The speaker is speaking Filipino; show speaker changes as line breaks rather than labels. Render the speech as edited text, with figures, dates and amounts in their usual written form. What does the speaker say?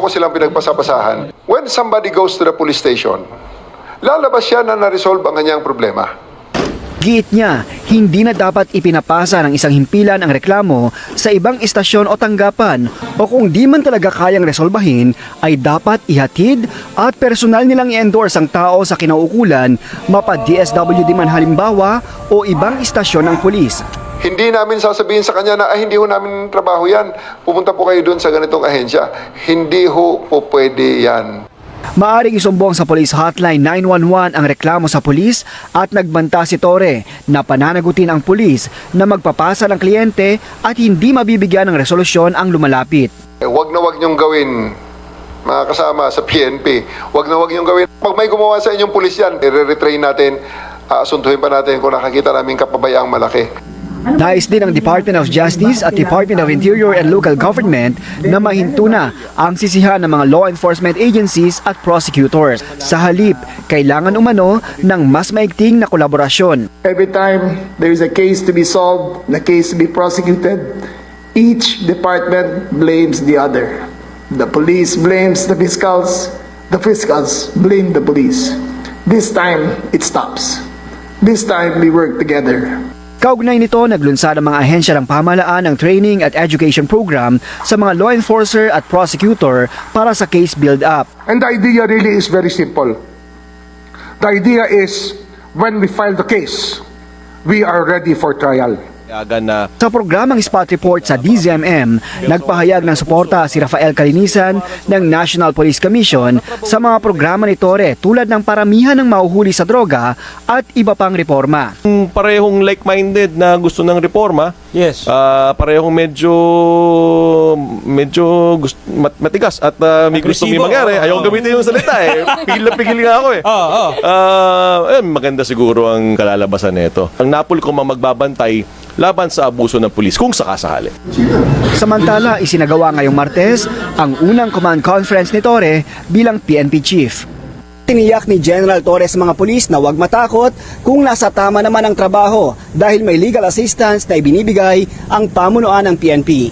ko silang pinagpasapasahan. When somebody goes to the police station, lalabas siya na na-resolve ang kanyang problema.
Giit niya, hindi na dapat ipinapasa ng isang himpilan ang reklamo sa ibang istasyon o tanggapan o kung di man talaga kayang resolbahin ay dapat ihatid at personal nilang i-endorse ang tao sa kinauukulan mapa-DSWD man halimbawa o ibang istasyon ng pulis.
Hindi namin sasabihin sa kanya na hindi ho namin trabaho yan. Pupunta po kayo doon sa ganitong ahensya. Hindi ho po pwede yan.
Maaring isumbong sa Police Hotline 911 ang reklamo sa pulis at nagbanta si Torre na pananagutin ang pulis na magpapasa ng kliyente at hindi mabibigyan ng resolusyon ang lumalapit.
Wag na wag niyong gawin, mga kasama sa PNP. Wag na wag niyong gawin. Pag may gumawa sa inyong pulis yan, i-retrain natin, asuntuhin pa natin kung nakakita namin kapabayaang malaki.
Nais din ng Department of Justice at Department of Interior and Local Government na mahinto na ang sisihan ng mga law enforcement agencies at prosecutors. Sa halip, kailangan umano ng mas maigting na kolaborasyon.
Every time there is a case to be solved, a case to be prosecuted, each department blames the other. The police blames the fiscals blame the police. This time, it stops. This time, we work together.
Kaugnay nito, naglunsad ang mga ahensya ng pamahalaan ng training at education program sa mga law enforcer at prosecutor para sa case build-up.
And the idea really is very simple. The idea is when we file the case, we are ready for trial.
Sa programang Spot Report sa DZMM, nagpahayag ng suporta si Rafael Calinisan ng National Police Commission sa mga programa ni Torre tulad ng paramihan ng mahuhuli sa droga at iba pang reforma.
Parehong like-minded na gusto ng reforma.
Yes.
Parehong medyo matigas at may gusto may mangyari. Ayaw gamitin yung salita eh. Pigil nga ako eh. Maganda siguro ang kalalabasan nito. Ang NAPOL ko magbabantay laban sa abuso ng pulis kung sakasakali.
Samantala, isinagawa ngayong Martes ang unang command conference ni Torre bilang PNP chief. Tiniyak ni General Torres sa mga pulis na huwag matakot kung nasa tama naman ang trabaho dahil may legal assistance na ibinibigay ang pamunuan ng PNP.